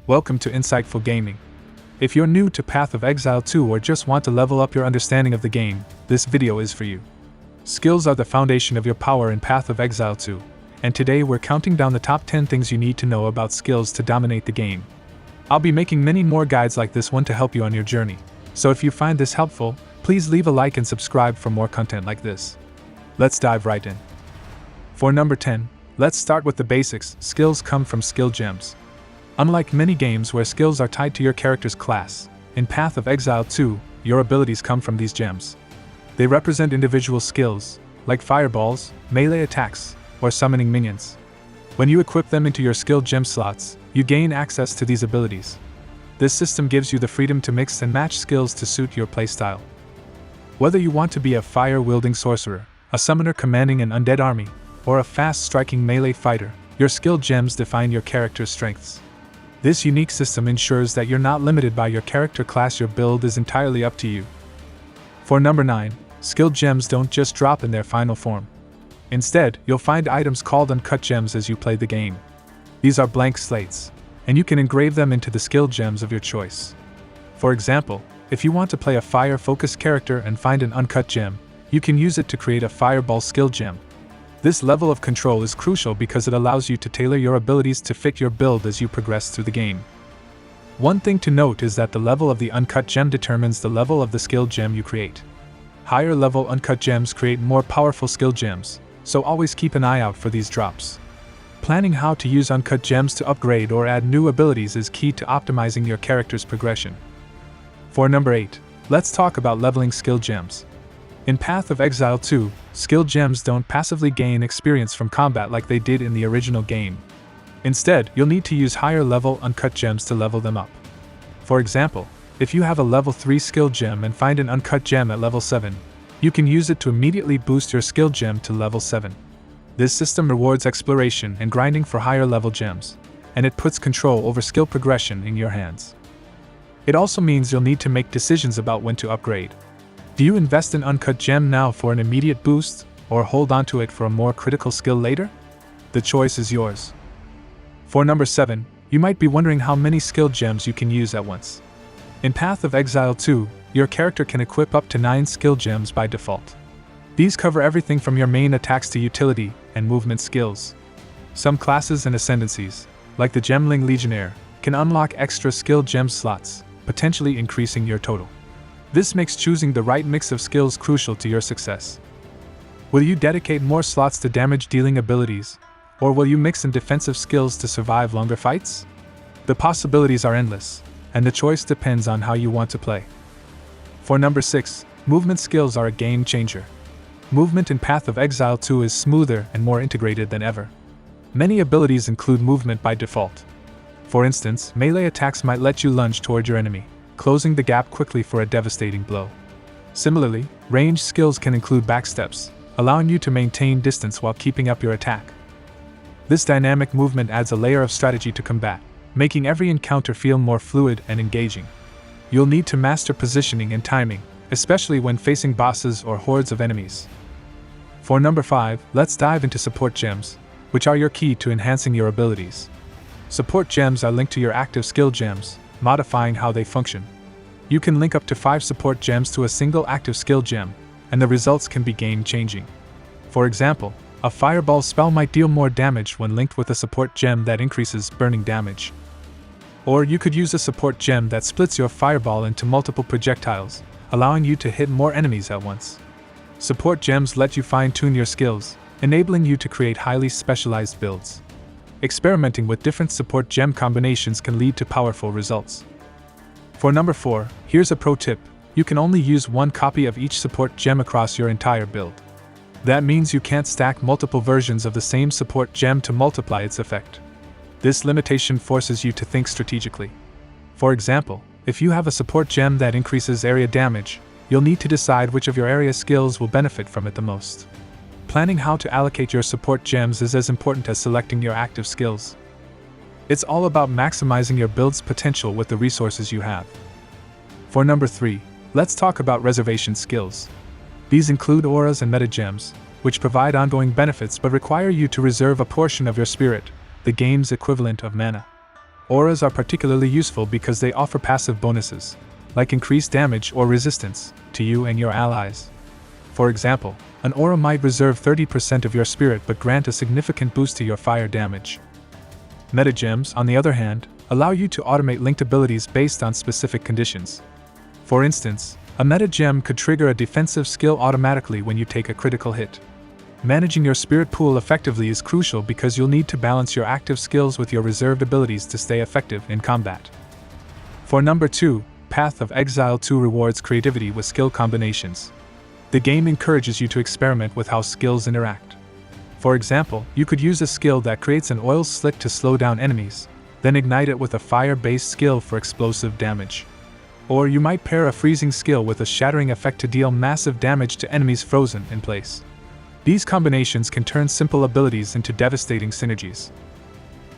Welcome to Insightful Gaming. If you're new to Path of Exile 2 or just want to level up your understanding of the game, this video is for you. Skills are the foundation of your power in Path of Exile 2, and today we're counting down the top 10 things you need to know about skills to dominate the game. I'll be making many more guides like this one to help you on your journey, so if you find this helpful, please leave a like and subscribe for more content like this. Let's dive right in. For number 10, let's start with the basics. Skills come from skill gems. Unlike many games where skills are tied to your character's class, in Path of Exile 2, your abilities come from these gems. They represent individual skills, like fireballs, melee attacks, or summoning minions. When you equip them into your skill gem slots, you gain access to these abilities. This system gives you the freedom to mix and match skills to suit your playstyle. Whether you want to be a fire-wielding sorcerer, a summoner commanding an undead army, or a fast-striking melee fighter, your skill gems define your character's strengths. This unique system ensures that you're not limited by your character class. Your build is entirely up to you. For number 9, skill gems don't just drop in their final form. Instead, you'll find items called Uncut Gems as you play the game. These are blank slates, and you can engrave them into the skill gems of your choice. For example, if you want to play a fire-focused character and find an uncut gem, you can use it to create a fireball skill gem. This level of control is crucial because it allows you to tailor your abilities to fit your build as you progress through the game. One thing to note is that the level of the uncut gem determines the level of the skill gem you create. Higher level uncut gems create more powerful skill gems, so always keep an eye out for these drops. Planning how to use uncut gems to upgrade or add new abilities is key to optimizing your character's progression. For number 8, let's talk about leveling skill gems. In Path of Exile 2, skill gems don't passively gain experience from combat like they did in the original game. Instead, you'll need to use higher level uncut gems to level them up. For example, if you have a level 3 skill gem and find an uncut gem at level 7, you can use it to immediately boost your skill gem to level 7. This system rewards exploration and grinding for higher level gems, and it puts control over skill progression in your hands. It also means you'll need to make decisions about when to upgrade. Do you invest in uncut gem now for an immediate boost, or hold on to it for a more critical skill later? The choice is yours. For number 7, you might be wondering how many skill gems you can use at once. In Path of Exile 2, your character can equip up to 9 skill gems by default. These cover everything from your main attacks to utility and movement skills. Some classes and ascendancies, like the Gemling Legionnaire, can unlock extra skill gem slots, potentially increasing your total. This makes choosing the right mix of skills crucial to your success. Will you dedicate more slots to damage-dealing abilities, or will you mix in defensive skills to survive longer fights? The possibilities are endless, and the choice depends on how you want to play. For number 6, movement skills are a game changer. Movement in Path of Exile 2 is smoother and more integrated than ever. Many abilities include movement by default. For instance, melee attacks might let you lunge toward your enemy, closing the gap quickly for a devastating blow. Similarly, ranged skills can include backsteps, allowing you to maintain distance while keeping up your attack. This dynamic movement adds a layer of strategy to combat, making every encounter feel more fluid and engaging. You'll need to master positioning and timing, especially when facing bosses or hordes of enemies. For number 5, let's dive into support gems, which are your key to enhancing your abilities. Support gems are linked to your active skill gems, modifying how they function. You can link up to 5 support gems to a single active skill gem, and the results can be game-changing. For example, a fireball spell might deal more damage when linked with a support gem that increases burning damage. Or you could use a support gem that splits your fireball into multiple projectiles, allowing you to hit more enemies at once. Support gems let you fine-tune your skills, enabling you to create highly specialized builds. Experimenting with different support gem combinations can lead to powerful results. For number 4, here's a pro tip: you can only use one copy of each support gem across your entire build. That means you can't stack multiple versions of the same support gem to multiply its effect. This limitation forces you to think strategically. For example, if you have a support gem that increases area damage, you'll need to decide which of your area skills will benefit from it the most. Planning how to allocate your support gems is as important as selecting your active skills. It's all about maximizing your build's potential with the resources you have. For number 3, let's talk about Reservation Skills. These include auras and metagems, which provide ongoing benefits but require you to reserve a portion of your spirit, the game's equivalent of mana. Auras are particularly useful because they offer passive bonuses, like increased damage or resistance, to you and your allies. For example, an aura might reserve 30% of your spirit but grant a significant boost to your fire damage. Meta gems, on the other hand, allow you to automate linked abilities based on specific conditions. For instance, a meta gem could trigger a defensive skill automatically when you take a critical hit. Managing your spirit pool effectively is crucial because you'll need to balance your active skills with your reserved abilities to stay effective in combat. For number 2, Path of Exile 2 rewards creativity with skill combinations. The game encourages you to experiment with how skills interact. For example, you could use a skill that creates an oil slick to slow down enemies, then ignite it with a fire-based skill for explosive damage. Or you might pair a freezing skill with a shattering effect to deal massive damage to enemies frozen in place. These combinations can turn simple abilities into devastating synergies.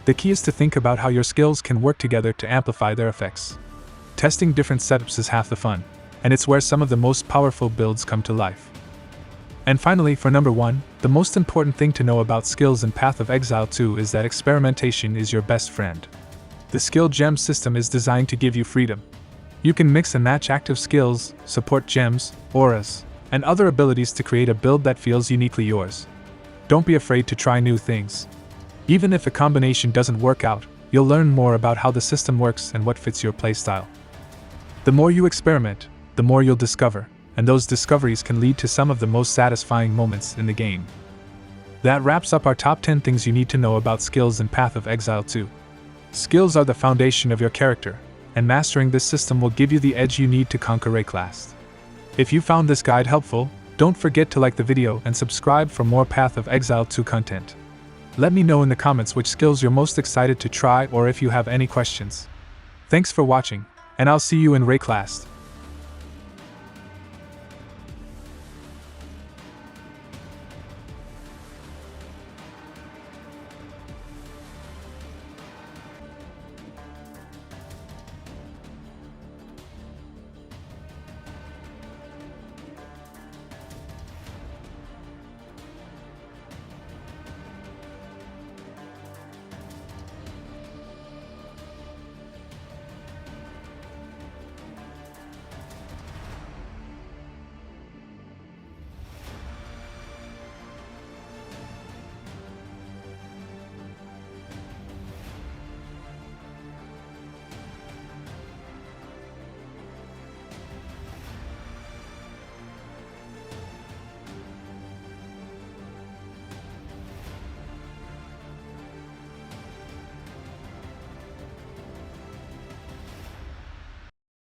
The key is to think about how your skills can work together to amplify their effects. Testing different setups is half the fun, and it's where some of the most powerful builds come to life. And finally, for number 1, the most important thing to know about skills in Path of Exile 2 is that experimentation is your best friend. The skill gem system is designed to give you freedom. You can mix and match active skills, support gems, auras, and other abilities to create a build that feels uniquely yours. Don't be afraid to try new things. Even if a combination doesn't work out, you'll learn more about how the system works and what fits your playstyle. The more you experiment, the more you'll discover, and those discoveries can lead to some of the most satisfying moments in the game. That wraps up our top 10 things you need to know about skills in Path of Exile 2. Skills are the foundation of your character, and mastering this system will give you the edge you need to conquer Wraeclast. If you found this guide helpful, don't forget to like the video and subscribe for more Path of Exile 2 content. Let me know in the comments which skills you're most excited to try or if you have any questions. Thanks for watching, and I'll see you in Wraeclast.